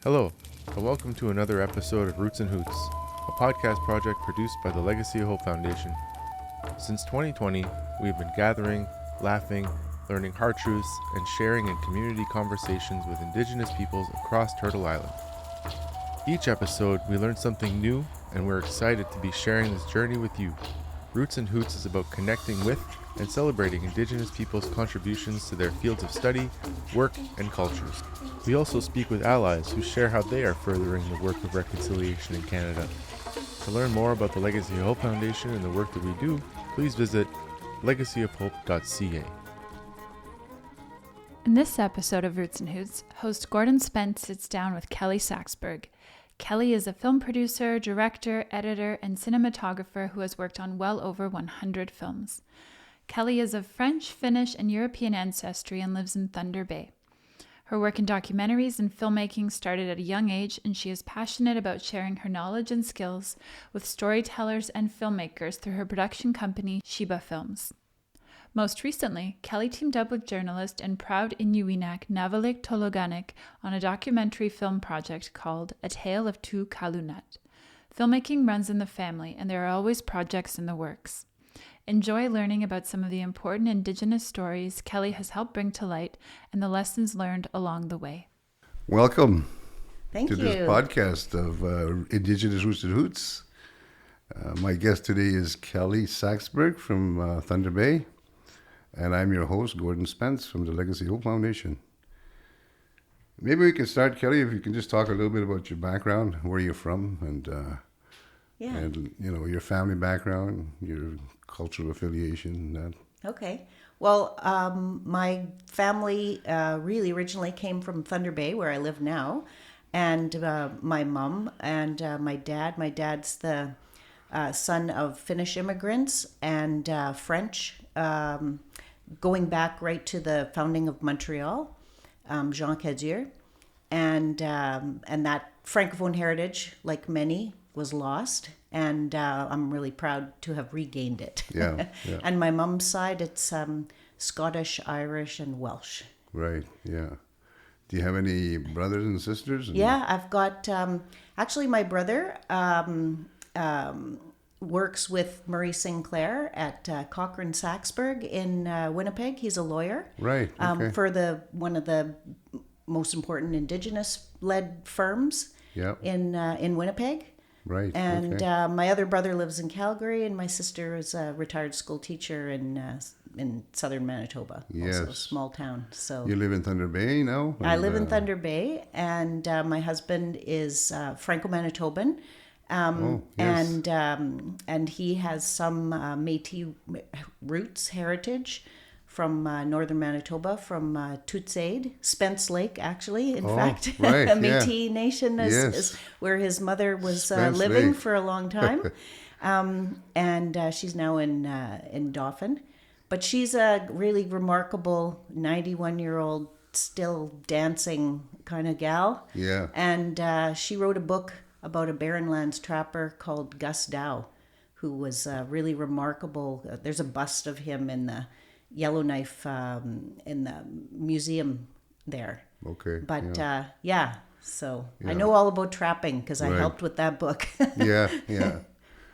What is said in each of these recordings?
Hello, and welcome to another episode of Roots and Hoots, a podcast project produced by the Legacy of Hope Foundation. Since 2020, we have been gathering, laughing, learning hard truths, and sharing in community conversations with Indigenous peoples across Turtle Island. Each episode, we learn something new, and we're excited to be sharing this journey with you. Roots and Hoots is about connecting with and celebrating Indigenous people's contributions to their fields of study, work, and cultures. We also speak with allies who share how they are furthering the work of reconciliation in Canada. To learn more about the Legacy of Hope Foundation and the work that we do, please visit legacyofhope.ca. In this episode of Roots and Hoots, host Gordon Spence sits down with Kelly Saxberg. Kelly is a film producer, director, editor, and cinematographer who has worked on well over 100 films. Kelly is of French, Finnish, and European ancestry and lives in Thunder Bay. Her work in documentaries and filmmaking started at a young age, and she is passionate about sharing her knowledge and skills with storytellers and filmmakers through her production company, Sheba Films. Most recently, Kelly teamed up with journalist and proud Inuinak Navalik Tologanek on a documentary film project called A Tale of Two Kalunat. Filmmaking runs in the family, and there are always projects in the works. Enjoy learning about some of the important Indigenous stories Kelly has helped bring to light and the lessons learned along the way. Welcome to this podcast of Indigenous Roots and Hoots. My guest today is Kelly Saxberg from Thunder Bay, and I'm your host, Gordon Spence from the Legacy Hope Foundation. Maybe we can start, Kelly, if you can just talk a little bit about your background, where you're from, and you know, your family background, your cultural affiliation. That. Okay. Well, my family really originally came from Thunder Bay, where I live now, and my mom and my dad. My dad's the son of Finnish immigrants and French, going back right to the founding of Montreal, Jean Cadieux, and that Francophone heritage, like many, was lost, and I'm really proud to have regained it. Yeah. And my mom's side, it's Scottish, Irish, and Welsh. Right, yeah. Do you have any brothers and sisters? Yeah, I've got, actually my brother works with Murray Sinclair at Cochrane Saxberg in Winnipeg. He's a lawyer. Right, okay. For one of the most important Indigenous-led firms in Winnipeg. Right. And okay. My other brother lives in Calgary, and my sister is a retired school teacher in southern Manitoba. Yes. Also a small town. So You live in Thunder Bay now? I live in Thunder Bay, and my husband is Franco-Manitoban. Yes. And he has some Métis roots heritage from northern Manitoba, from Tutsaid, Spence Lake, actually. In fact, right, a Métis nation is where his mother was living Lake. for a long time. And she's now in Dauphin. But she's a really remarkable 91-year-old, still dancing kind of gal. Yeah. And she wrote a book about a Barren Lands trapper called Gus Dow, who was really remarkable. There's a bust of him in the Yellowknife in the museum there. Okay. But so Yeah. I know all about trapping because I Right. helped with that book. Yeah.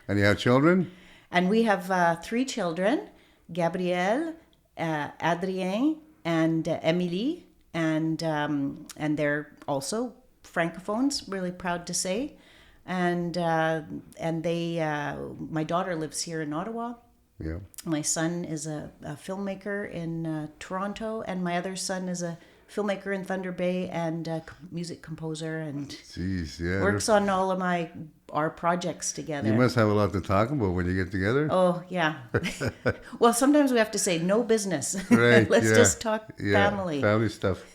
And you have children? And we have 3 children, Gabrielle, Adrien, and Émilie, and they're also Francophones, really proud to say. And they, my daughter lives here in Ottawa. Yeah. My son is a filmmaker in Toronto, and my other son is a filmmaker in Thunder Bay and a music composer, and Jeez, yeah. works on all of our projects together. You must have a lot to talk about when you get together. Oh, yeah. Well, sometimes we have to say no business. Right. Let's yeah. just talk Yeah, family. Family stuff.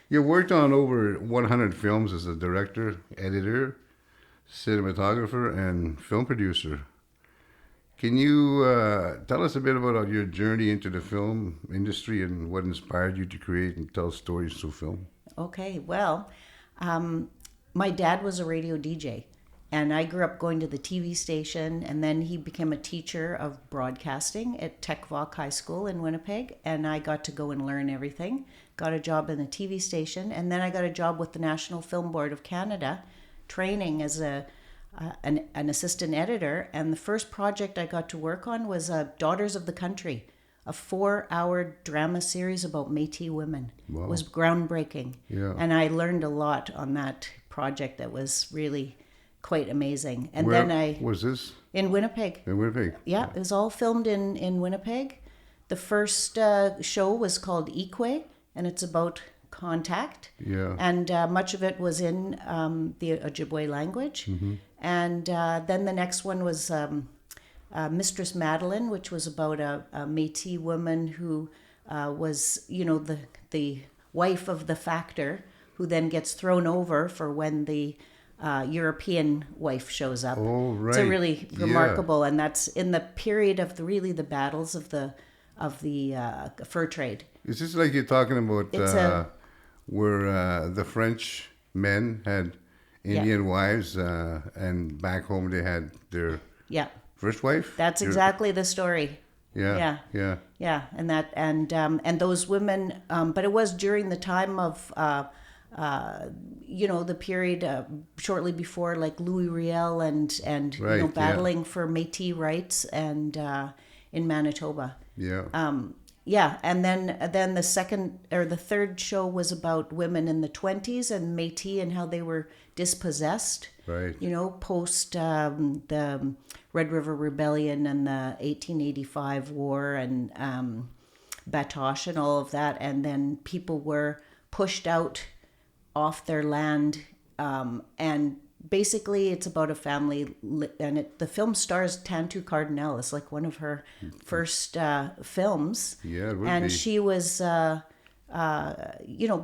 You worked on over 100 films as a director, editor, cinematographer, and film producer. Can you tell us a bit about your journey into the film industry and what inspired you to create and tell stories through film? Okay, well, my dad was a radio DJ, and I grew up going to the TV station, and then he became a teacher of broadcasting at Tech Voc High School in Winnipeg, and I got to go and learn everything. got a job in a TV station, and then I got a job with the National Film Board of Canada, training as an assistant editor. And the first project I got to work on was Daughters of the Country, a 4-hour drama series about Métis women. Wow. It was groundbreaking. Yeah. And I learned a lot on that project that was really quite amazing. And Where then I... was this? In Winnipeg. In Winnipeg? Yeah, it was all filmed in Winnipeg. The first show was called Ikwe, and it's about contact. Yeah. And much of it was in the Ojibwe language. And then the next one was Mistress Madeline, which was about a Métis woman who was, the wife of the factor, who then gets thrown over for when the European wife shows up. Oh, right. It's a really remarkable, and that's in the period of the battles of the fur trade. Is this like you're talking about where the French men had Indian wives, and back home they had their first wife? That's exactly the story. Yeah. And those women, but it was during the time of the period shortly before, like Louis Riel and Right, battling for Métis rights and in Manitoba. Yeah. And then the second or the third show was about women in the 20s and Métis and how they were dispossessed. Right. Post the Red River Rebellion and the 1885 war and Batoche and all of that. And then people were pushed out off their land. And basically it's about a family, and the film stars Tantu Cardinal. It's like one of her first films. Yeah, it would and be. She was,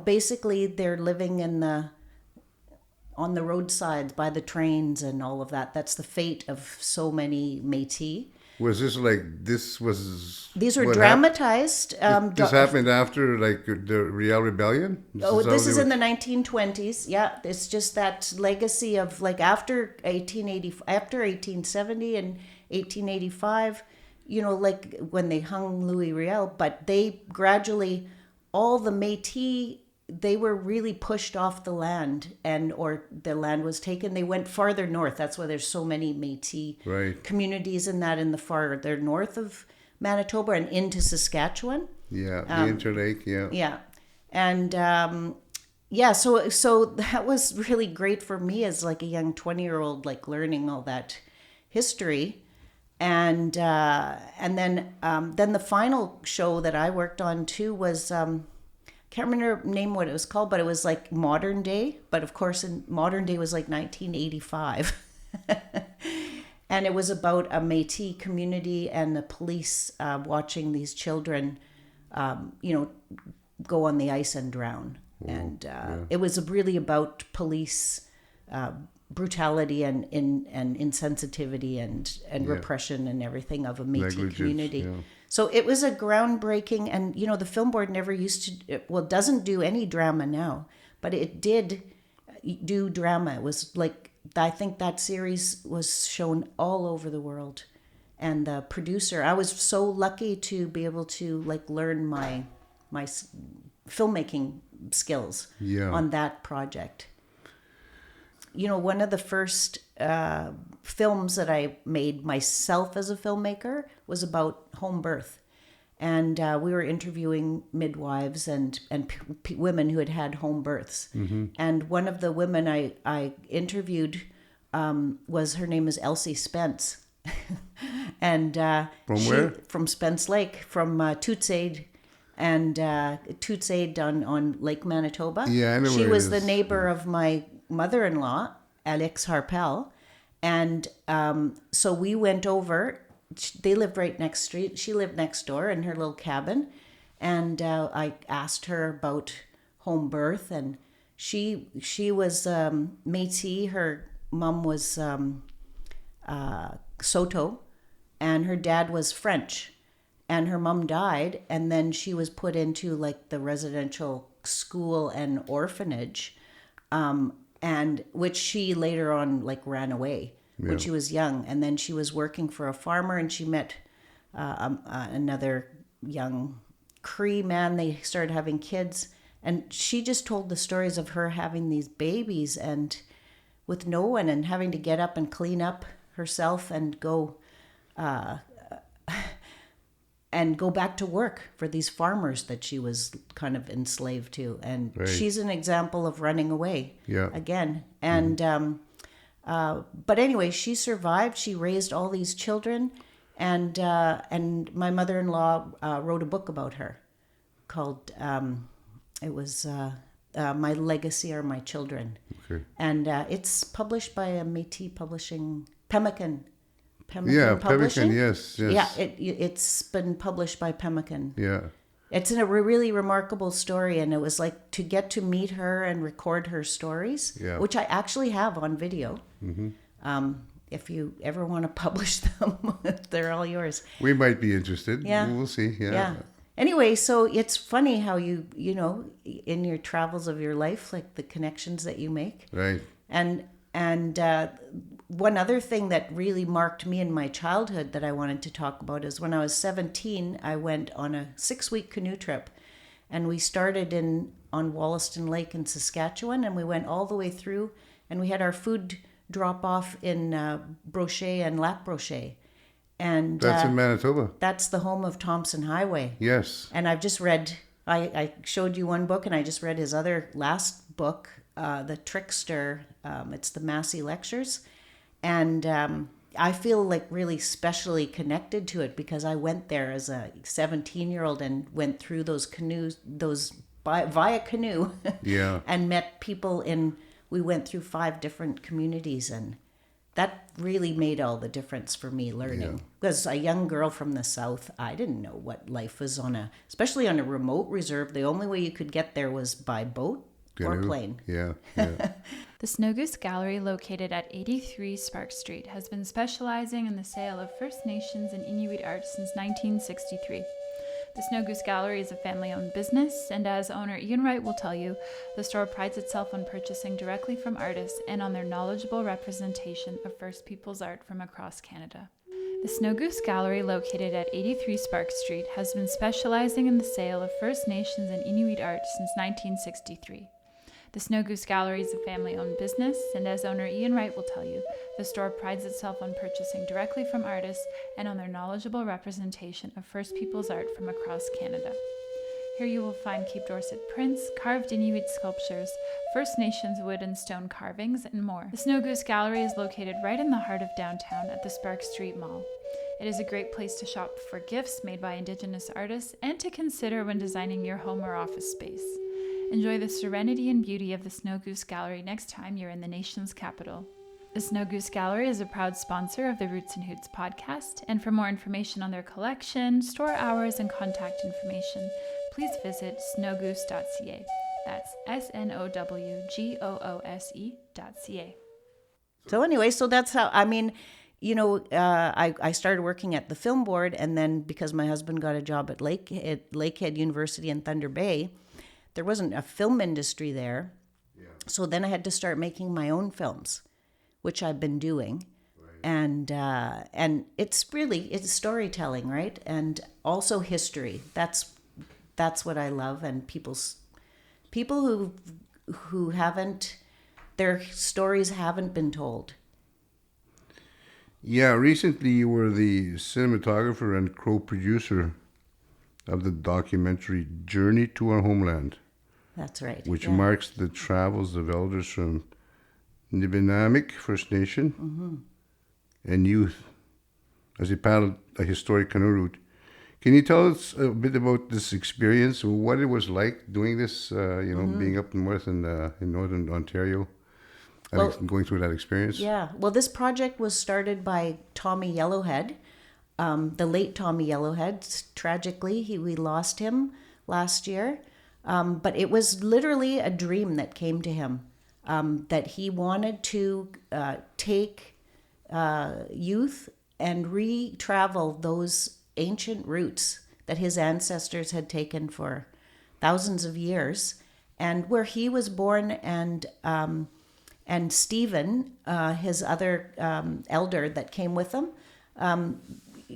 basically they're living on the roadsides by the trains and all of that. That's the fate of so many Métis. Was this like, this was... These were what dramatized. This happened after like the Riel Rebellion? This is in the 1920s. Yeah, it's just that legacy of like after 1870 and 1885, like when they hung Louis Riel, but they gradually, all the Métis, they were really pushed off the land, or the land was taken. They went farther north. That's why there's so many Métis communities in the farther north of Manitoba and into Saskatchewan. Yeah, the Interlake, yeah. Yeah. And so that was really great for me as like a young 20-year-old, like learning all that history. And then the final show that I worked on too was can't remember name what it was called, but it was like modern day. But of course, in modern day was like 1985. And it was about a Métis community and the police watching these children, go on the ice and drown. And it was really about police brutality and insensitivity and repression and everything of a Métis community. Yeah. So it was a groundbreaking, and the film board never doesn't do any drama now, but it did do drama. It was like, I think that series was shown all over the world. And the producer, I was so lucky to be able to like learn my filmmaking skills on that project. One of the first films that I made myself as a filmmaker was about home birth. And we were interviewing midwives and women who had home births. Mm-hmm. And one of the women I interviewed her name is Elsie Spence. And from where? From Spence Lake, from Toots-Aid. And Toots-Aid on Lake Manitoba. Yeah, I know She where was it the is. neighbor of my mother-in-law, Alex Harpel. And so we went over. They lived right next street. She lived next door in her little cabin. And I asked her about home birth. And she was Métis. Her mom was Soto. And her dad was French. And her mom died. And then she was put into like the residential school and orphanage. And which she later on like ran away when she was young. And then she was working for a farmer, and she met another young Cree man. They started having kids, And she just told the stories of her having these babies and with no one, and having to get up and clean up herself and go back to work for these farmers that she was kind of enslaved to. And Right. she's an example of running away again. And but anyway, she survived. She raised all these children, and my mother-in-law wrote a book about her called it was My Legacy Are My Children. Okay. And it's published by a Métis Publishing, Pemmican. Yeah, Publishing? Pemmican, yes. Yeah, it's been published by Pemmican. Yeah. It's a really remarkable story, and it was like to get to meet her and record her stories, which I actually have on video. If you ever want to publish them, they're all yours. We might be interested. Yeah. We'll see. Yeah. Anyway, so it's funny how you know, in your travels of your life, like the connections that you make. Right. And one other thing that really marked me in my childhood that I wanted to talk about is when I was 17, I went on a 6-week canoe trip, and we started on Wollaston Lake in Saskatchewan, and we went all the way through, and we had our food drop off in Brochet and Lac Brochet. And That's in Manitoba. that's the home of Thompson Highway. Yes. And I've just read, I showed you one book, and I just read his other last book, The Trickster. It's the Massey Lectures. And I feel like really specially connected to it because I went there as a 17-year-old and went through those canoes, via canoe. Yeah. And met people we went through 5 different communities, and that really made all the difference for me learning. Because a young girl from the South, I didn't know what life was especially on a remote reserve. The only way you could get there was by boat or plane. Yeah. The Snow Goose Gallery, located at 83 Spark Street, has been specializing in the sale of First Nations and Inuit art since 1963. The Snow Goose Gallery is a family-owned business, and as owner Ian Wright will tell you, the store prides itself on purchasing directly from artists and on their knowledgeable representation of First Peoples art from across Canada. The Snow Goose Gallery, located at 83 Spark Street, has been specializing in the sale of First Nations and Inuit art since 1963. The Snow Goose Gallery is a family-owned business, and as owner Ian Wright will tell you, the store prides itself on purchasing directly from artists and on their knowledgeable representation of First Peoples art from across Canada. Here you will find Cape Dorset prints, carved Inuit sculptures, First Nations wood and stone carvings, and more. The Snow Goose Gallery is located right in the heart of downtown at the Spark Street Mall. It is a great place to shop for gifts made by Indigenous artists and to consider when designing your home or office space. Enjoy the serenity and beauty of the Snow Goose Gallery next time you're in the nation's capital. The Snow Goose Gallery is a proud sponsor of the Roots and Hoots podcast, and for more information on their collection, store hours, and contact information, please visit snowgoose.ca. That's snowgoose.ca. So anyway, so that's how, I started working at the film board, and then because my husband got a job at Lakehead University in Thunder Bay, there wasn't a film industry there. Yeah. So then I had to start making my own films, which I've been doing. Right. And it's storytelling, right? And also history. That's what I love. And people who haven't, their stories haven't been told. Yeah, recently you were the cinematographer and co-producer of the documentary Journey to Our Homeland. That's right. Which marks the travels of elders from Nibinamik First Nation and youth as they paddled a historic canoe route. Can you tell us a bit about this experience, what it was like doing this, being up north in northern Ontario, going through that experience? Yeah. Well, this project was started by Tommy Yellowhead, the late Tommy Yellowhead. Tragically, we lost him last year. But it was literally a dream that came to him, that he wanted to take youth and re-travel those ancient routes that his ancestors had taken for thousands of years, and where he was born, and Stephen, his other elder that came with him,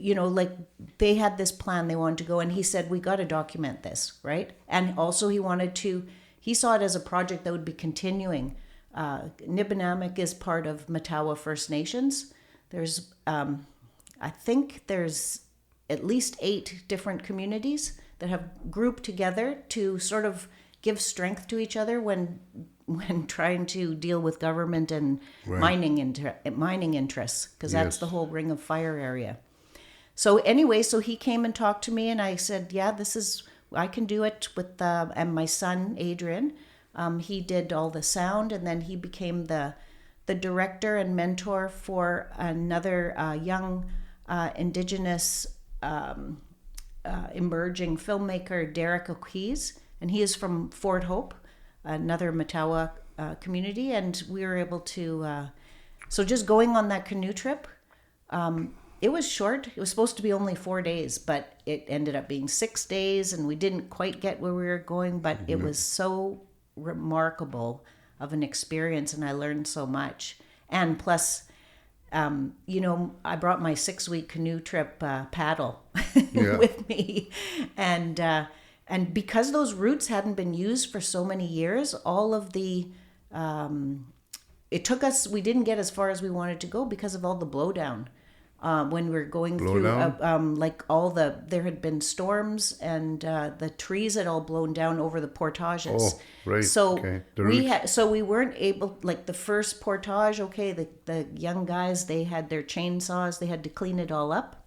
like they had this plan they wanted to go, and he said, we got to document this, right? And also he saw it as a project that would be continuing. Nibinamik is part of Matawa First Nations. There's, I think there's at least 8 different communities that have grouped together to sort of give strength to each other when trying to deal with government and mining interests, because that's the whole Ring of Fire area. So anyway, so he came and talked to me, and I said, yeah, I can do it with, and my son, Adrian, he did all the sound, and then he became the director and mentor for another young Indigenous emerging filmmaker, Derek O'Keefe, and he is from Fort Hope, another Matawa community, and we were able to, so just going on that canoe trip, it was short. It was supposed to be only 4 days, but it ended up being 6 days, and we didn't quite get where we were going, but it was so remarkable of an experience, and I learned so much. And plus, I brought my 6-week canoe trip paddle with me, and because those routes hadn't been used for so many years, all of the it took us. We didn't get as far as we wanted to go because of all the blowdown. When we were going through, there had been storms, and the trees had all blown down over the portages. Oh, right. So Okay. we weren't able, like the first portage. Okay, the young guys, they had their chainsaws. They had to clean it all up.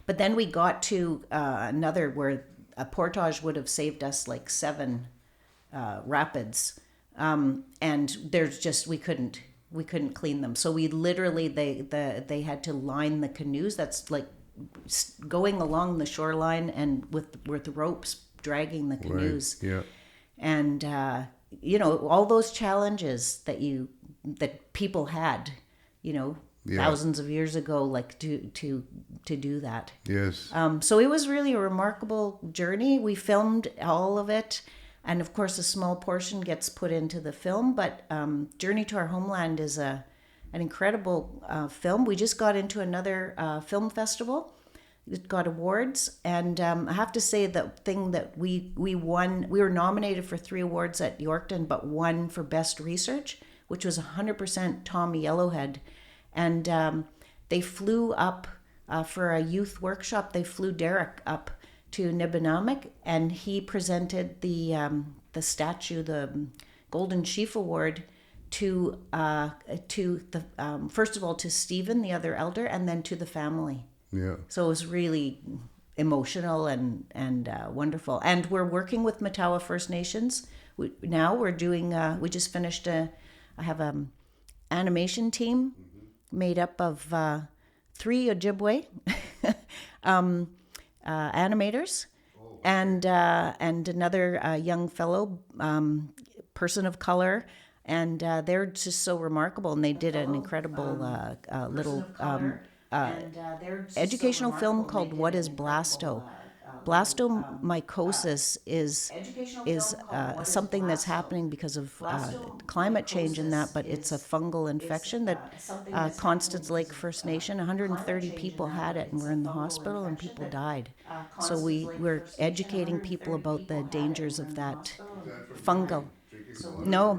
But then we got to another where a portage would have saved us like 7 rapids, and there's just we couldn't clean them. So we literally they had to line the canoes. That's like going along the shoreline and with ropes dragging the canoes. Right. Yeah. And all those challenges that people had, thousands of years ago, like to do that. Yes. So it was really a remarkable journey. We filmed all of it. And of course, a small portion gets put into the film, but Journey to Our Homeland is an incredible film. We just got into another film festival. It got awards, and I have to say the thing that we won, we were nominated for 3 awards at Yorkton, but won for Best Research, which was 100% Tom Yellowhead. And they flew up for a youth workshop. They flew Derek up to Nibinamik, and he presented the statue, the Golden Sheaf Award, to the first of all to Stephen, the other elder, and then to the family. Yeah. So it was really emotional and wonderful. And we're working with Matawa First Nations. We're doing. We just finished I have an animation team made up of 3 Ojibwe. Animators, and another young fellow, person of color, and they're just so remarkable. And they did an incredible little educational film called "What is Blasto?" Blastomycosis is something that's happening because of climate change and that, but it's a fungal infection that Constance Lake First Nation, 130 people had it and were in the hospital and people died. So we're educating people about the dangers of that fungal. No.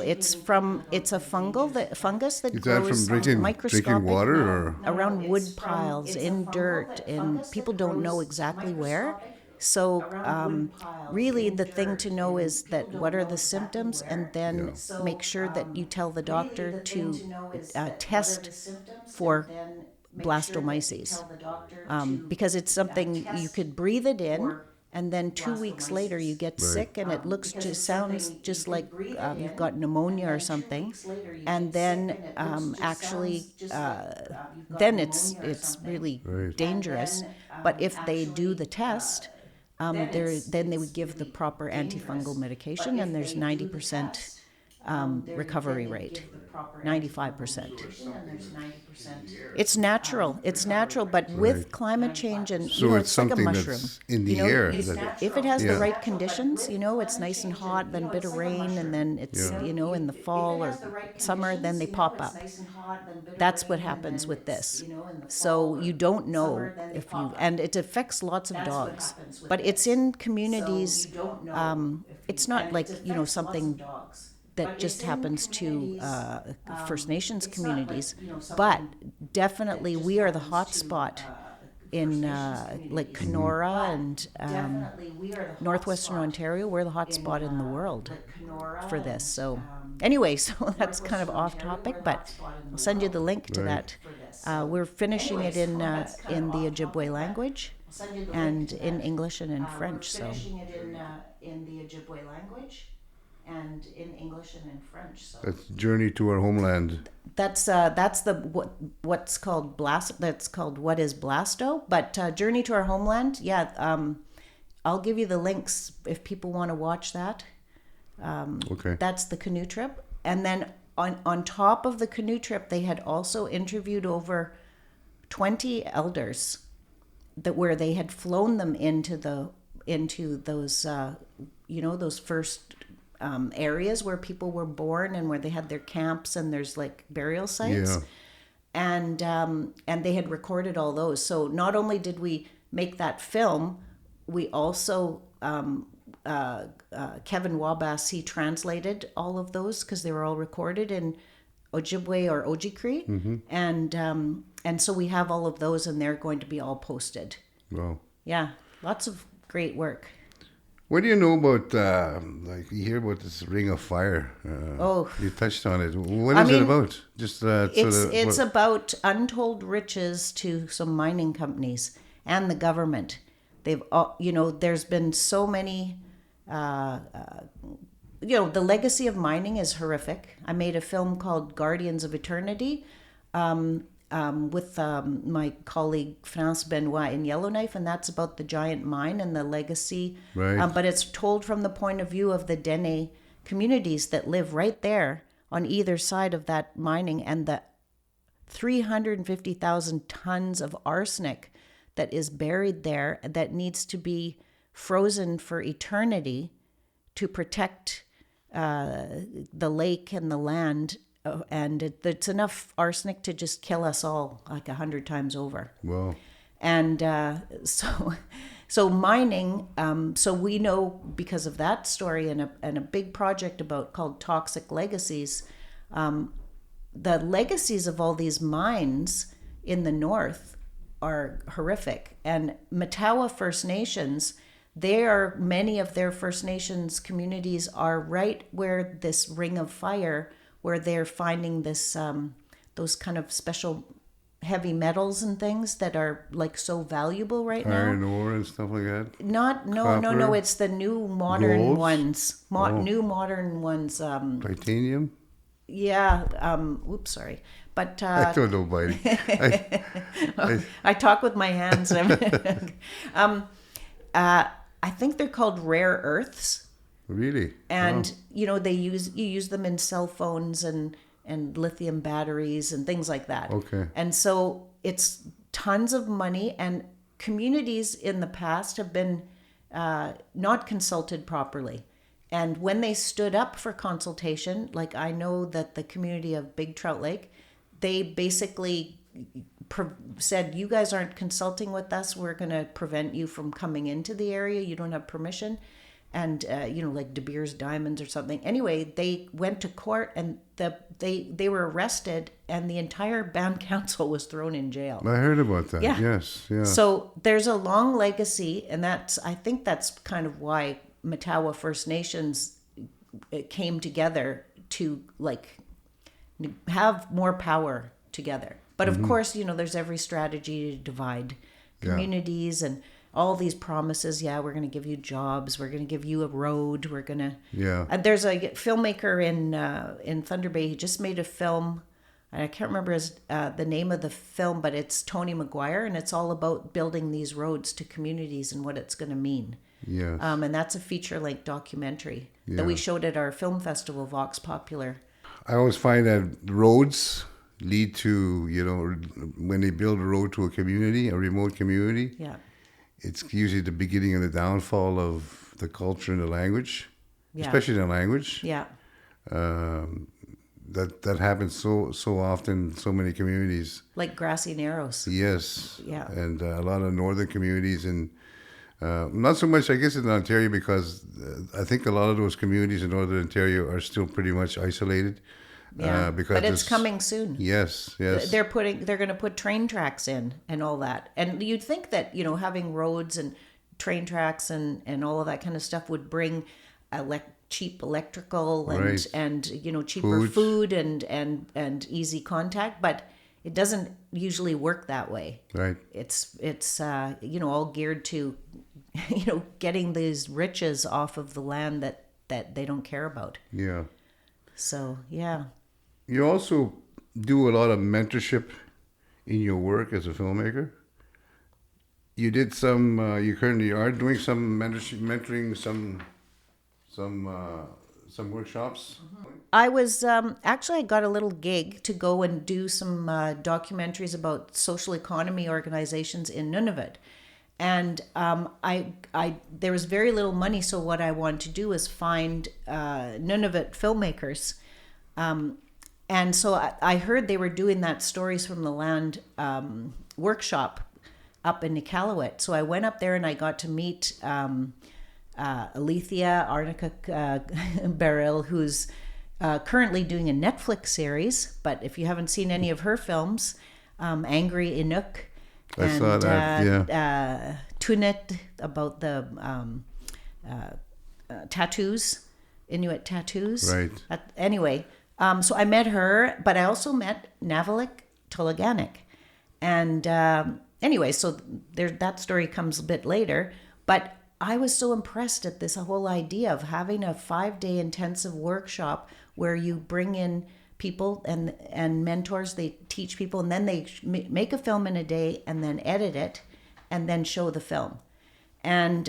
It's a fungus that grows microscopic drinking water or around wood piles in dirt, and people don't know exactly where. So really the thing to know is that what are the symptoms, and then make sure that you tell the doctor to test for blastomyces, because it's something you could breathe it in, and then 2 weeks later you get sick, and it sounds just like you've got pneumonia or something, and then then it's really dangerous. But if they do the test, then they would give the proper antifungal medication, and there's 90% recovery rate. 95%. It's natural. It's natural, but with climate change and So it's like a something mushroom. that's in the air. If it has Yeah. the right conditions, it's nice and hot, then a bit of rain, and then it's Yeah. in the fall or summer, then they pop up. That's what happens with this. So you don't know and it affects lots of dogs, but it's in communities. It's not like something that just happens to First Nations communities, but definitely we are the hot spot in like Kenora and Northwestern Ontario. We're the hot spot in the world for this. So anyway, so that's kind of off topic, but I'll send you the link to that. We're finishing it in the Ojibwe language and in English and in French. So. And in English and in French. So That's Journey to Our Homeland. That's what's called blast. That's called What is Blasto. But Journey to Our Homeland. Yeah, I'll give you the links if people want to watch that. Okay. That's the canoe trip, and then on top of the canoe trip, they had also interviewed over 20 elders where they had flown them into those those first areas where people were born and where they had their camps and there's like burial sites. Yeah. And they had recorded all those. So not only did we make that film, we also Kevin Wabass, he translated all of those because they were all recorded in Ojibwe or Ojibwe. Mm-hmm. And so we have all of those and they're going to be all posted. Wow. Yeah, lots of great work. What do you know about, like you hear about this Ring of Fire? You touched on it. What is it about? Just it's about untold riches to some mining companies and the government. They've, there's been so many, the legacy of mining is horrific. I made a film called Guardians of Eternity, with my colleague France Benoit in Yellowknife, and that's about the giant mine and the legacy. Right. But it's told from the point of view of the Dene communities that live right there on either side of that mining, and the 350,000 tons of arsenic that is buried there that needs to be frozen for eternity to protect the lake and the land. And it's enough arsenic to just kill us all like 100 times over. Wow. And so mining, so we know because of that story and a big project called Toxic Legacies, the legacies of all these mines in the north are horrific. And Matawa First Nations, many of their First Nations communities are right where this Ring of Fire, where they're finding this those kind of special heavy metals and things that are like so valuable right now. Iron ore and stuff like that. No. It's the new modern Golds? ones. New modern ones. Titanium. Yeah. Oops, sorry. But I don't know, buddy. I talk with my hands. I think they're called rare earths. Really? And you use them in cell phones and lithium batteries and things like that. Okay. And so it's tons of money, and communities in the past have been not consulted properly. And when they stood up for consultation, like I know that the community of Big Trout Lake, they basically said, you guys aren't consulting with us. We're going to prevent you from coming into the area. You don't have permission. And, like De Beers Diamonds or something. Anyway, they went to court and they were arrested and the entire band council was thrown in jail. I heard about that. Yeah. Yes. Yeah. So there's a long legacy, and I think that's kind of why Matawa First Nations came together to like have more power together. But of course, there's every strategy to divide communities and all these promises. Yeah, we're going to give you jobs. We're going to give you a road. We're going to. Yeah. And there's a filmmaker in Thunder Bay. He just made a film. I can't remember the name of the film, but it's Tony Maguire, and it's all about building these roads to communities and what it's going to mean. Yes. And that's a feature-length documentary that we Yeah. showed at our film festival, Vox Popular. I always find that roads lead to, when they build a road to a community, a remote community, Yeah. it's usually the beginning of the downfall of the culture and the language, Yeah. especially the language. Yeah. That happens so often in so many communities. Like Grassy Narrows. Yes. Yeah. And a lot of northern communities, and not so much, I guess, in Ontario, because I think a lot of those communities in northern Ontario are still pretty much isolated. Yeah. Because But it's coming soon. Yes, yes. They're going to put train tracks in and all that. And you'd think that, having roads and train tracks and all of that kind of stuff would bring cheap electrical and, Right. and cheaper Food. food and easy contact, but it doesn't usually work that way. Right. It's all geared to getting these riches off of the land that they don't care about. Yeah. So yeah. You also do a lot of mentorship in your work as a filmmaker. You did some. You currently are doing some mentoring, some workshops. I was actually, I got a little gig to go and do some documentaries about social economy organizations in Nunavut. And there was very little money, so what I wanted to do was find Nunavut filmmakers. And so I heard they were doing that Stories from the Land workshop up in Iqaluit. So I went up there and I got to meet Alethea Arnica Beryl, who's currently doing a Netflix series. But if you haven't seen any of her films, Angry Inuk, I saw that, yeah. Tunet, about the tattoos, Inuit tattoos. Right. Anyway, so I met her, but I also met Navalik Tolaganik. And anyway, so that story comes a bit later. But I was so impressed at this whole idea of having a 5-day intensive workshop where you bring in people and mentors. They teach people, and then they make a film in a day and then edit it and then show the film. And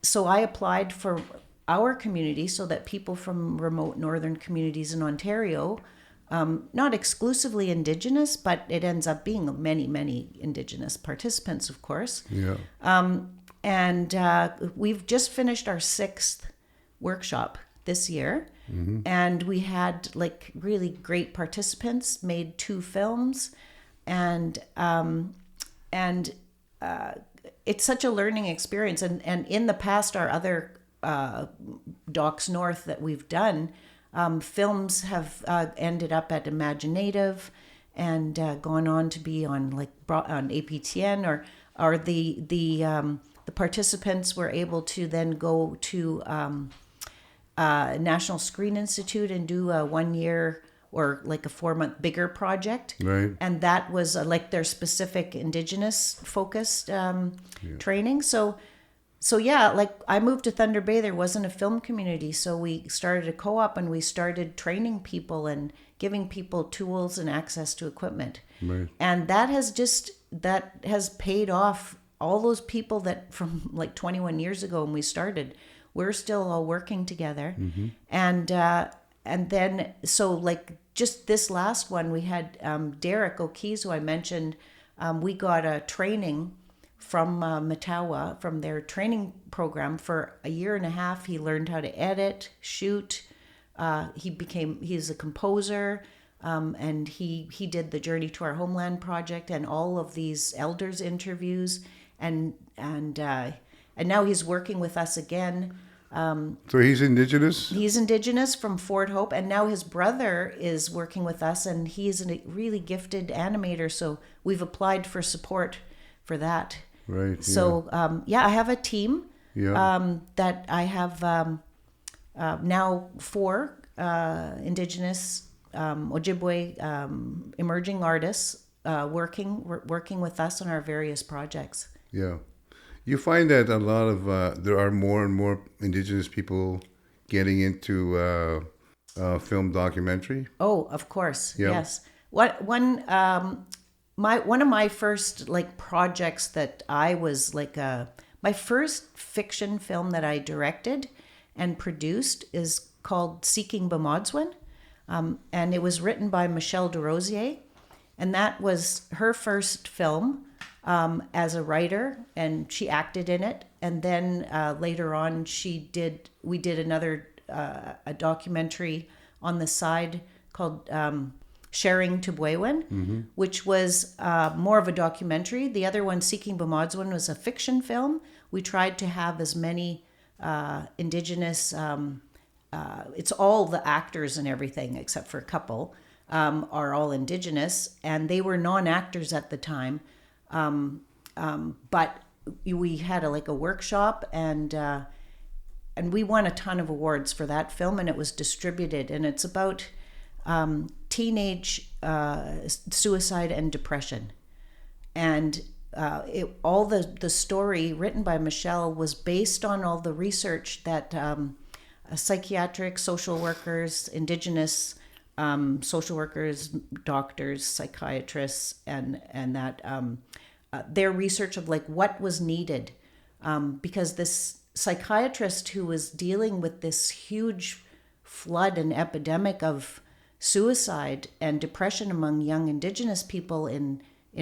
so I applied for our community so that people from remote northern communities in Ontario, not exclusively Indigenous, but it ends up being many, many Indigenous participants, of course. Yeah. And we've just finished our 6th workshop this year. Mm-hmm. And we had really great participants, made 2 films. And it's such a learning experience. And in the past, our other Docs North that we've done, films have ended up at Imaginative and gone on to be on APTN, or the participants were able to then go to National Screen Institute and do a 1-year or a 4-month bigger project. Right. And that was their specific Indigenous focused training. So yeah, I moved to Thunder Bay, there wasn't a film community. So we started a co-op and we started training people and giving people tools and access to equipment. Right. And that has paid off. All those people that from 21 years ago when we started, we're still all working together. Mm-hmm. And then, so just this last one, we had Derek O'Keefe, who I mentioned. We got a training from Matawa, from their training program for a year and a half. He learned how to edit, shoot. He's a composer. And he did the Journey to Our Homeland project and all of these elders interviews. And now he's working with us again. So he's Indigenous? He's Indigenous from Fort Hope, and now his brother is working with us, and he's a really gifted animator, so we've applied for support for that. Right. So, I have a team that I have now 4 Indigenous Ojibwe emerging artists working with us on our various projects. Yeah. You find that a lot of, there are more and more Indigenous people getting into film documentary? Oh, of course. Yeah. Yes. One of my first projects that I was a My first fiction film that I directed and produced is called Seeking B'Modswin, and it was written by Michelle Desrosiers, and that was her first film as a writer, and she acted in it. And then later on, we did another a documentary on the side called Sharing Tubwewin, which was more of a documentary. The other one, Seeking B'Modswin, was a fiction film. We tried to have as many Indigenous, it's all the actors and everything except for a couple are all Indigenous, and they were non-actors at the time. But we had a workshop, and we won a ton of awards for that film, and it was distributed, and it's about teenage suicide and depression. And all the story written by Michelle was based on all the research that psychiatric social workers, Indigenous social workers, doctors, psychiatrists, and that their research of what was needed, because this psychiatrist who was dealing with this huge flood and epidemic of suicide and depression among young Indigenous people in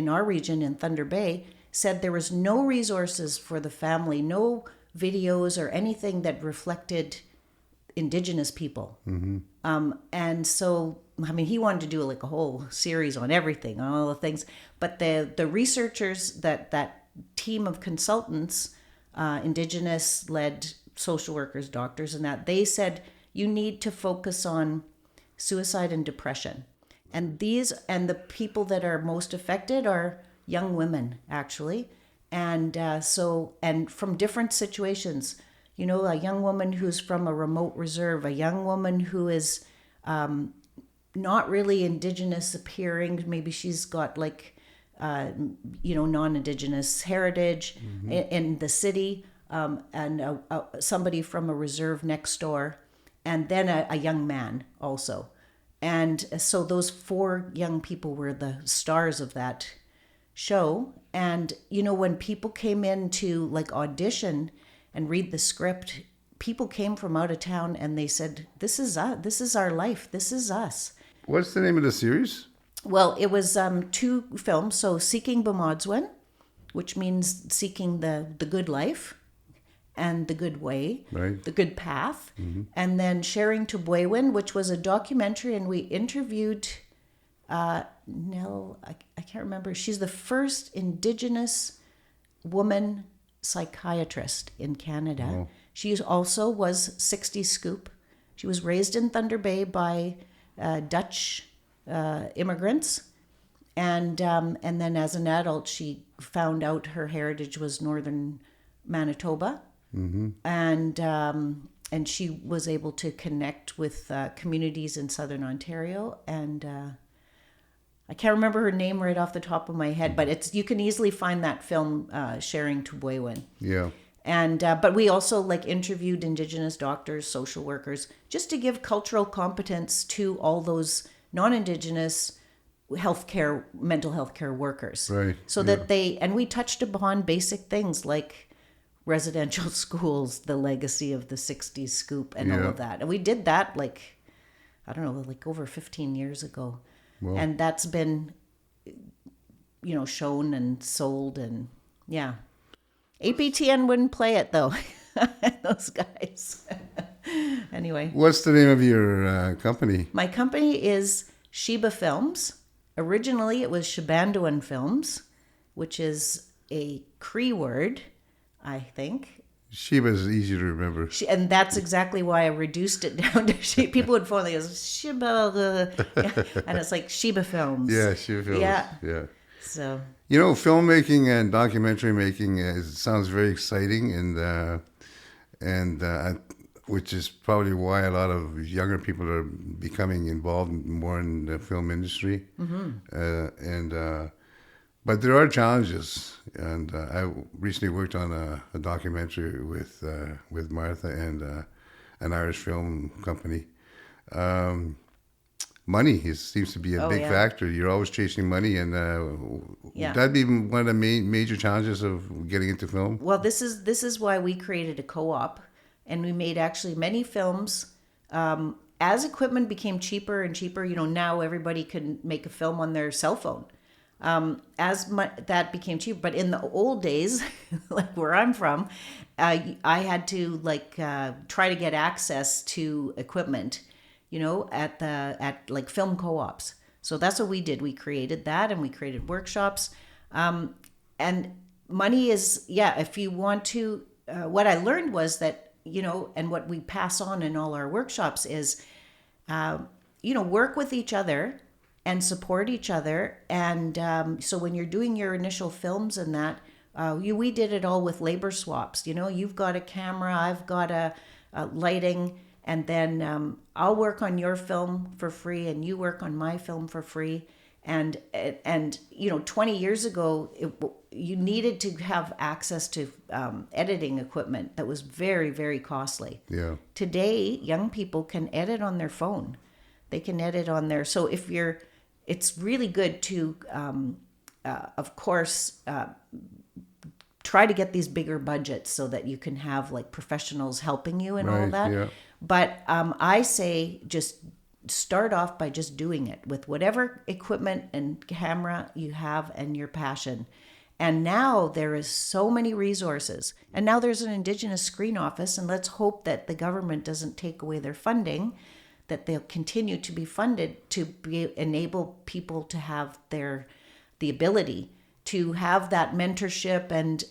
our region in Thunder Bay said there was no resources for the family, no videos or anything that reflected Indigenous people. And so, he wanted to do a whole series on everything, on all the things. But the researchers, that team of consultants, Indigenous-led social workers, doctors, and that, they said, you need to focus on suicide and depression. And the people that are most affected are young women, actually. And and from different situations, a young woman who's from a remote reserve, a young woman who is not really Indigenous appearing, maybe she's got non-Indigenous heritage in the city, and somebody from a reserve next door, and then a young man also. And so those 4 young people were the stars of that show. And, when people came in to audition and read the script, people came from out of town and they said, this is our life. This is us. What's the name of the series? Well, it was 2 films. So Seeking B'Modswin, which means seeking the good life and the good way, right, the good path. And then Sharing Tubwewin, which was a documentary, and we interviewed Nell, I can't remember. She's the first Indigenous woman psychiatrist in Canada. Oh. She also was 60 Scoop. She was raised in Thunder Bay by Dutch immigrants, and then as an adult she found out her heritage was northern Manitoba, and she was able to connect with communities in southern Ontario, and I can't remember her name right off the top of my head, but you can easily find that film, Sharing Tubwewin. Yeah. And but we also interviewed Indigenous doctors, social workers, just to give cultural competence to all those non-Indigenous mental health care workers. Right. So that and we touched upon basic things like residential schools, the legacy of the 60s Scoop and all of that. And we did that over 15 years ago. Wow. And that's been, shown and sold, and yeah. APTN wouldn't play it though. Those guys. Anyway. What's the name of your company? My company is Sheba Films. Originally it was Shebandoan Films, which is a Cree word, I think. Sheba is easy to remember. And that's exactly why I reduced it down to Sheba. People would phone, they go, Sheba, and it's Sheba Films. Yeah, Sheba Films. Yeah. So. Filmmaking and documentary making sounds very exciting, and which is probably why a lot of younger people are becoming involved more in the film industry. But there are challenges, and I recently worked on a documentary with Martha and an Irish film company. money seems to be a big yeah. factor. You're always chasing money, and Yeah. that'd be one of the major challenges of getting into film. Well, this is why we created a co-op, and we made actually many films. As equipment became cheaper and cheaper, now everybody can make a film on their cell phone. That became cheap, but in the old days, like where I'm from, I had to try to get access to equipment, at like film co-ops. So that's what we did. We created that, and we created workshops, and money is if you want to. What I learned was that and what we pass on in all our workshops is, work with each other and support each other. And so when you're doing your initial films and that, we did it all with labor swaps. You've got a camera, I've got a lighting, and then I'll work on your film for free and you work on my film for free. And 20 years ago, you needed to have access to editing equipment that was very, very costly. Yeah. Today, young people can edit on their phone. They can edit on their. So it's really good to, of course, try to get these bigger budgets so that you can have like professionals helping you and all Right, that. yeah. But I say just start off by just doing it with whatever equipment and camera you have and your passion. And now there is so many resources. And now there's an Indigenous Screen Office, and let's hope that the government doesn't take away their funding, that they'll continue to be funded to enable people to have the ability to have that mentorship and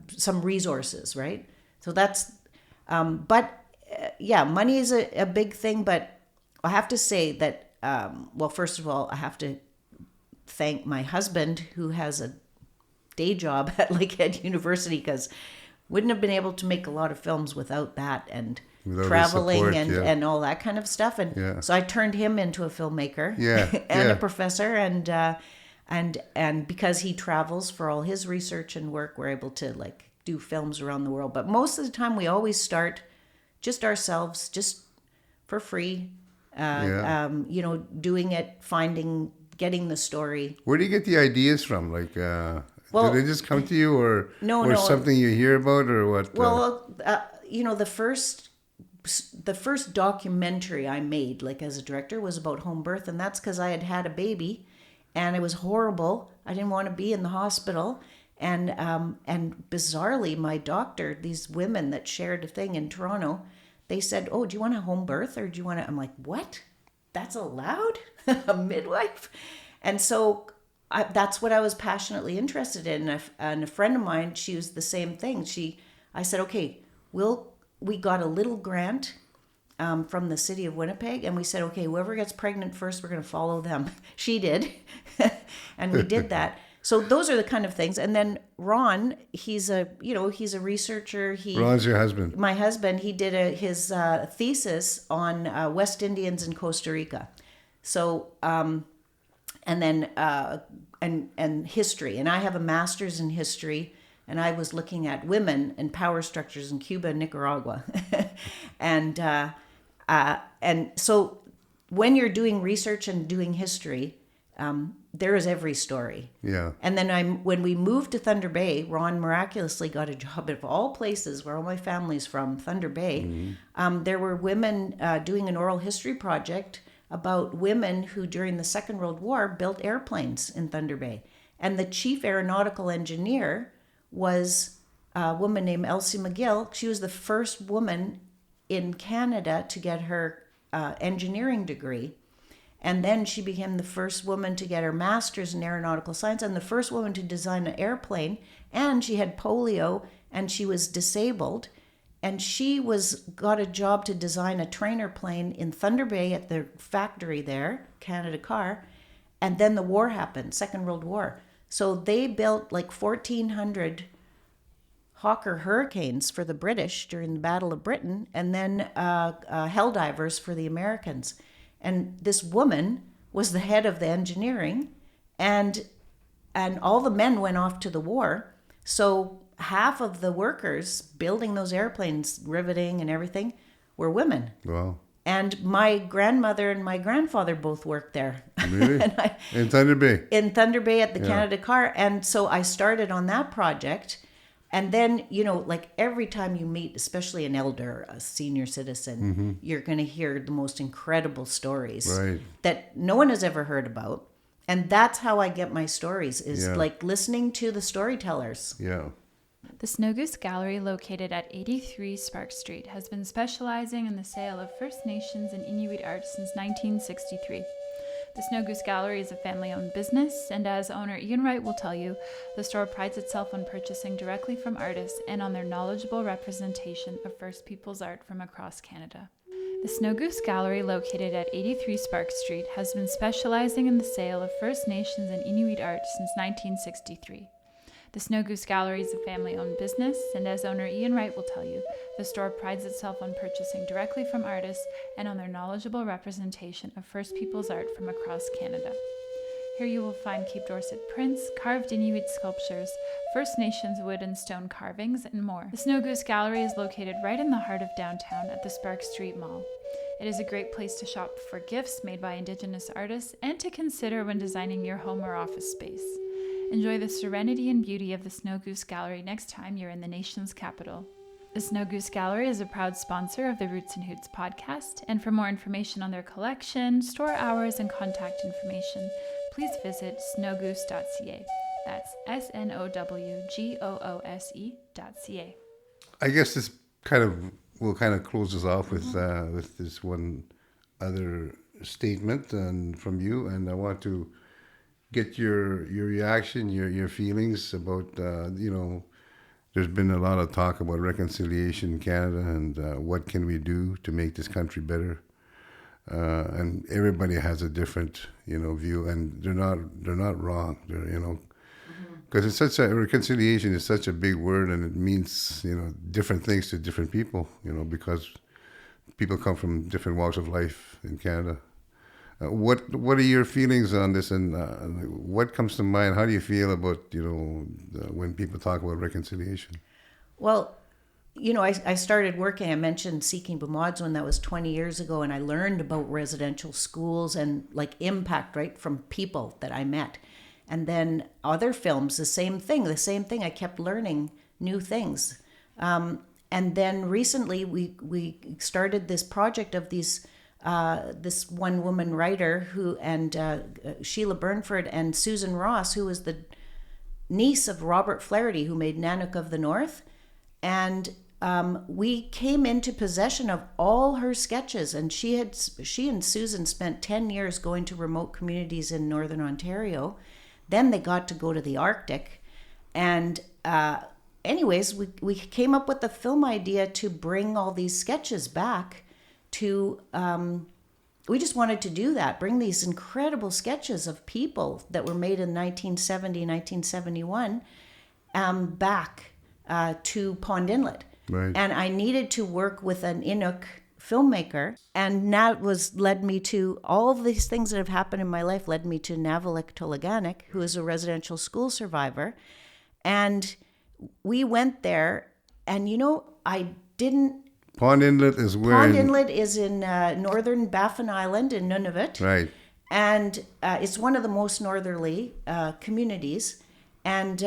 some resources, right? So that's, money is a big thing, but I have to say that, first of all, I have to thank my husband, who has a day job at Lakehead University, because wouldn't have been able to make a lot of films without that and Without his traveling support, and all that kind of stuff. And so I turned him into a filmmaker and a professor, and because he travels for all his research and work, we're able to like do films around the world. But most of the time we always start just ourselves, just for free, doing it, getting the story. Where do you get the ideas from? Like, Well, do they just come to you, or No. something you hear about, or what? Well, the first documentary I made, like as a director, was about home birth, and that's because I had had a baby, and it was horrible. I didn't want to be in the hospital, and bizarrely, my doctor, these women that shared a thing in Toronto, they said, "Oh, do you want a home birth, or do you want to?" I'm like, "What? That's allowed? A midwife?" And so that's what I was passionately interested in. And a friend of mine, she was the same thing. I said, "Okay, we got a little grant from the city of Winnipeg, and we said, okay, whoever gets pregnant first, we're going to follow them." She did, and we did that. So those are the kind of things. And then Ron, he's a researcher. Ron's your husband. My husband. He did his thesis on West Indians in Costa Rica. So and then and history. And I have a master's in history. And I was looking at women and power structures in Cuba and Nicaragua. and so when you're doing research and doing history, there is every story. Yeah. And then when we moved to Thunder Bay, Ron miraculously got a job of all places where all my family's from, Thunder Bay. Mm-hmm. There were women doing an oral history project about women who during the Second World War built airplanes in Thunder Bay. And the chief aeronautical engineer was a woman named Elsie McGill. She was the first woman in Canada to get her engineering degree. And then she became the first woman to get her master's in aeronautical science and the first woman to design an airplane. And she had polio and she was disabled. And she got a job to design a trainer plane in Thunder Bay at the factory there, Canada Car. And then the war happened, Second World War. So they built like 1,400 Hawker Hurricanes for the British during the Battle of Britain, and then Helldivers for the Americans. And this woman was the head of the engineering, and all the men went off to the war. So half of the workers building those airplanes, riveting and everything, were women. Wow. And my grandmother and my grandfather both worked there. Really? And In Thunder Bay? in Thunder Bay at the Yeah. Canada Car. And so I started on that project. And then, like every time you meet, especially an elder, a senior citizen, you're going to hear the most incredible stories Right. that no one has ever heard about. And that's how I get my stories, is Yeah. like listening to the storytellers. Yeah. The Snow Goose Gallery, located at 83 Spark Street, has been specializing in the sale of First Nations and Inuit art since 1963. The Snow Goose Gallery is a family-owned business, and as owner Ian Wright will tell you, the store prides itself on purchasing directly from artists and on their knowledgeable representation of First Peoples art from across Canada. The Snow Goose Gallery, located at 83 Spark Street, has been specializing in the sale of First Nations and Inuit art since 1963. The Snow Goose Gallery is a family-owned business, and as owner Ian Wright will tell you, the store prides itself on purchasing directly from artists and on their knowledgeable representation of First Peoples art from across Canada. Here you will find Cape Dorset prints, carved Inuit sculptures, First Nations wood and stone carvings, and more. The Snow Goose Gallery is located right in the heart of downtown at the Spark Street Mall. It is a great place to shop for gifts made by Indigenous artists and to consider when designing your home or office space. Enjoy the serenity and beauty of the Snow Goose Gallery next time you're in the nation's capital. The Snow Goose Gallery is a proud sponsor of the Roots and Hoots podcast, and for more information on their collection, store hours, and contact information, please visit snowgoose.ca. That's snowgoose.ca. I guess this we'll close this off with this one other statement and from you, and I want to get your reaction, your feelings about there's been a lot of talk about reconciliation in Canada and what can we do to make this country better, and everybody has a different view, and they're not wrong. Because it's such a reconciliation is such a big word, and it means different things to different people. Because people come from different walks of life in Canada. What are your feelings on this, and what comes to mind? How do you feel about when people talk about reconciliation? Well, I started working. I mentioned Seeking B'Mods when that was 20 years ago, and I learned about residential schools and like impact right from people that I met. And then other films, the same thing. I kept learning new things. And then recently we started this project of these this one woman writer Sheila Burnford and Susan Ross, who was the niece of Robert Flaherty, who made Nanook of the North. And we came into possession of all her sketches, and she and Susan spent 10 years going to remote communities in Northern Ontario. Then they got to go to the Arctic. And anyways, we came up with the film idea to bring all these sketches back to, we just wanted to do that, bring these incredible sketches of people that were made in 1970, 1971, back to Pond Inlet. Right. And I needed to work with an Inuk filmmaker, and that led me to all of these things that have happened in my life, led me to Navalik Tolaganik, who is a residential school survivor. And we went there, and I didn't. Pond Inlet is where? Pond Inlet is in northern Baffin Island in Nunavut. Right. And it's one of the most northerly communities. And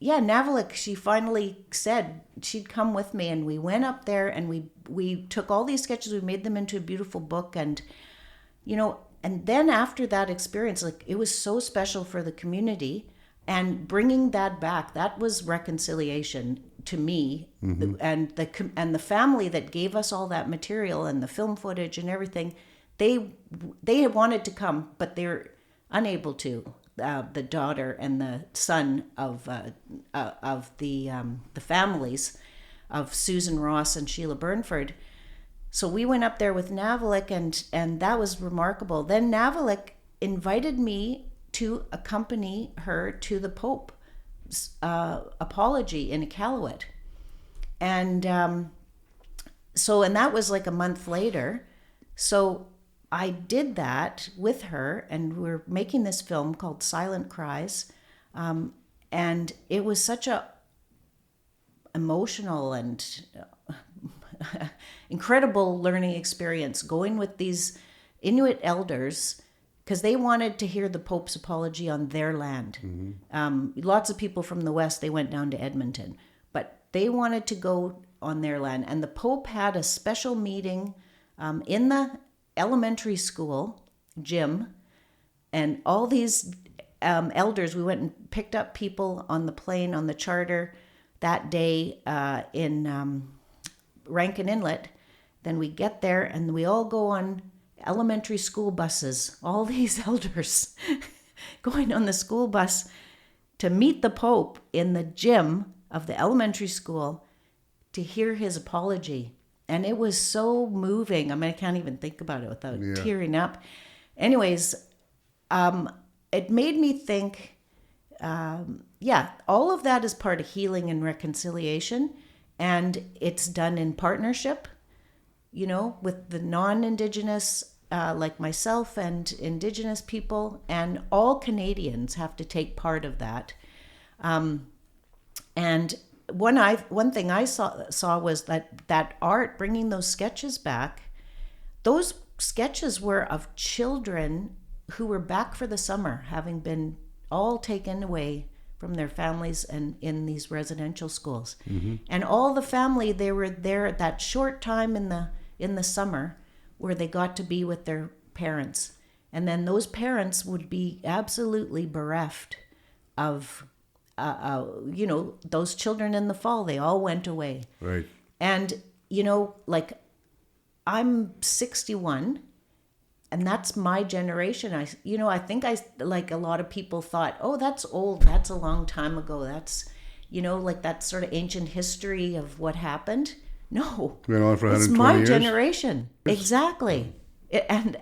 Navalik, she finally said she'd come with me, and we went up there, and we took all these sketches, we made them into a beautiful book, and and then after that experience, like, it was so special for the community, and bringing that back, that was reconciliation to me. Mm-hmm. And the family that gave us all that material and the film footage and everything, they had wanted to come, but they're unable to. The daughter and the son of the families of Susan Ross and Sheila Burnford. So we went up there with Navalik, and that was remarkable. Then Navalik invited me to accompany her to the Pope's apology in Iqaluit. And that was like a month later. So I did that with her, and we're making this film called Silent Cries. And it was such a emotional and incredible learning experience going with these Inuit elders because they wanted to hear the Pope's apology on their land. Lots of people from the West, they went down to Edmonton, but they wanted to go on their land. And the Pope had a special meeting in the elementary school gym, and all these elders, we went and picked up people on the plane, on the charter that day in Rankin Inlet. Then we get there and we all go on elementary school buses, all these elders going on the school bus to meet the Pope in the gym of the elementary school to hear his apology. And it was so moving. I mean, I can't even think about it without tearing up. Anyways, it made me think, all of that is part of healing and reconciliation. And it's done in partnership, with the non-Indigenous, like myself, and Indigenous people, and all Canadians have to take part of that. And one thing I saw was that art, bringing those sketches back, those sketches were of children who were back for the summer, having been all taken away from their families and in these residential schools. And all the family, they were there at that short time in the summer where they got to be with their parents. And then those parents would be absolutely bereft of, those children in the fall. They all went away. Right. And, I'm 61, and that's my generation. I think like a lot of people thought, oh, that's old. That's a long time ago. That's, like that sort of ancient history of what happened. No, been on for 120 it's my years. Generation. Exactly. And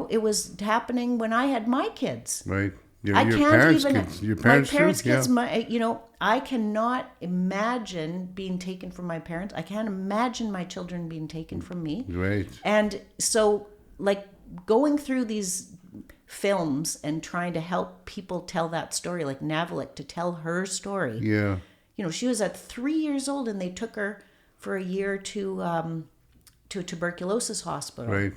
it was happening when I had my kids. Right. Your I can't parents' even. kids. Your parents' my parents' too? kids. Yeah. I cannot imagine being taken from my parents. I can't imagine my children being taken from me. Right. And so, like, going through these films and trying to help people tell that story, like Navalik to tell her story. Yeah. She was at 3 years old, and they took her for a year to a tuberculosis hospital. Right.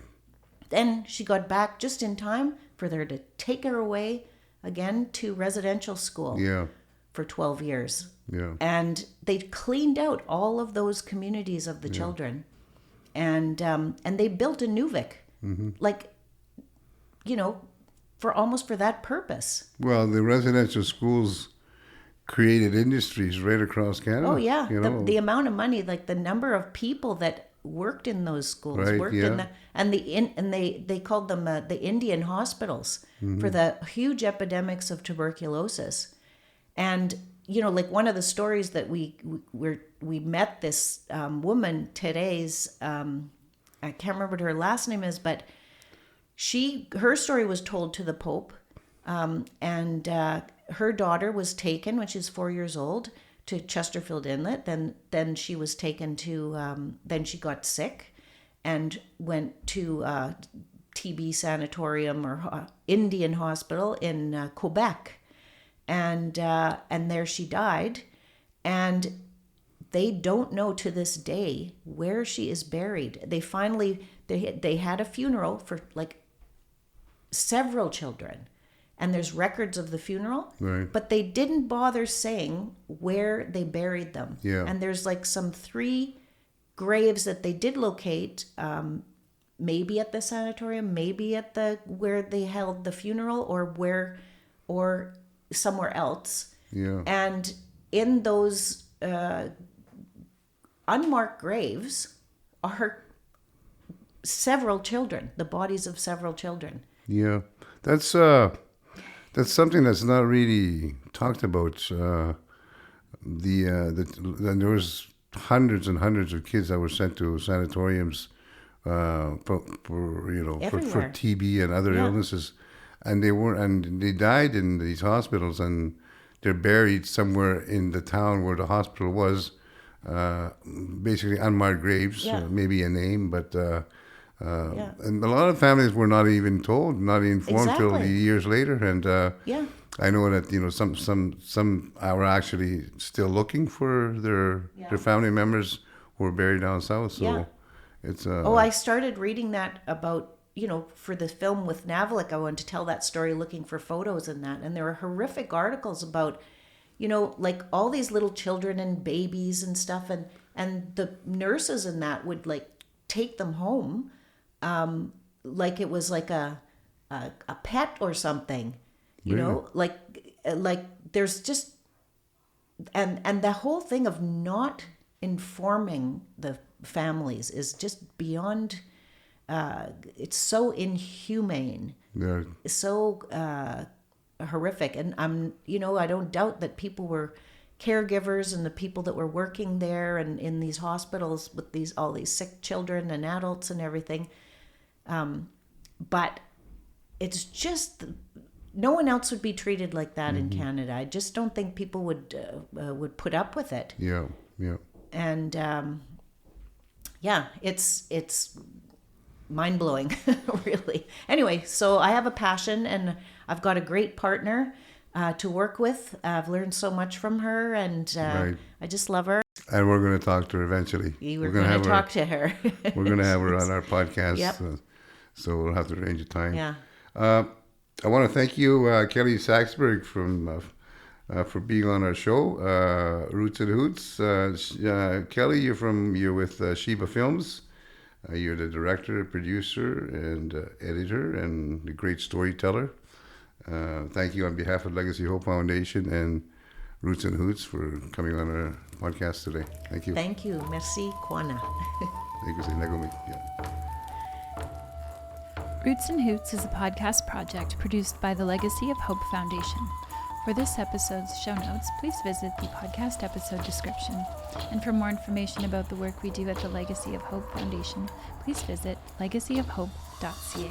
Then she got back just in time for her to take her away again to residential school. Yeah. For 12 years. Yeah. And they cleaned out all of those communities of the children. And they built a Nuvik, for that purpose. Well, the residential schools created industries right across Canada. Oh yeah, the amount of money, like the number of people that worked in those schools, Right, yeah. They called them the Indian hospitals for the huge epidemics of tuberculosis. And like one of the stories that we met this woman today's, I can't remember what her last name is, but her story was told to the Pope, and her daughter was taken when she was 4 years old to Chesterfield Inlet. Then she was taken to, then she got sick and went to TB sanatorium or Indian hospital in Quebec. And there she died. And they don't know to this day where she is buried. They had a funeral for like several children. And there's records of the funeral, Right. but they didn't bother saying where they buried them. Yeah. And there's like some 3 graves that they did locate, maybe at the sanatorium, maybe at where they held the funeral, or somewhere else. Yeah. And in those unmarked graves are several children, the bodies of several children. Yeah. That's something that's not really talked about. And there was hundreds and hundreds of kids that were sent to sanatoriums for TB and other illnesses, and they died in these hospitals, and they're buried somewhere in the town where the hospital was, basically unmarked graves, maybe a name, but. And a lot of families were not even told, not informed till years later, and I know that some are actually still looking for their family members who were buried down south. So Yeah. it's I started reading that about, for the film with Navalik. I wanted to tell that story looking for photos and that. And there were horrific articles about, like all these little children and babies and stuff. And the nurses and that would like take them home like it was like a pet or something, like there's just, and the whole thing of not informing the families is just beyond, it's so inhumane, yeah. so horrific. And I don't doubt that people were caregivers and the people that were working there and in these hospitals with all these sick children and adults and everything. But it's just, no one else would be treated like that in Canada. I just don't think people would put up with it. Yeah, yeah. And it's mind blowing, really. Anyway, so I have a passion and I've got a great partner to work with. I've learned so much from her, and Right. I just love her. And we're going to talk to her eventually. We're going to talk to her. We're going to have her on our podcast. Yep. So we'll have to arrange a time. Yeah. I want to thank you, Kelly Saxberg, for being on our show, Roots and Hoots. Kelly, you're with Sheba Films. You're the director, producer, and editor, and a great storyteller. Thank you on behalf of Legacy Hope Foundation and Roots and Hoots for coming on our podcast today. Thank you. Thank you. Merci, Kwana. Thank you. Yeah. Roots and Hoots is a podcast project produced by the Legacy of Hope Foundation. For this episode's show notes, please visit the podcast episode description. And for more information about the work we do at the Legacy of Hope Foundation, please visit legacyofhope.ca.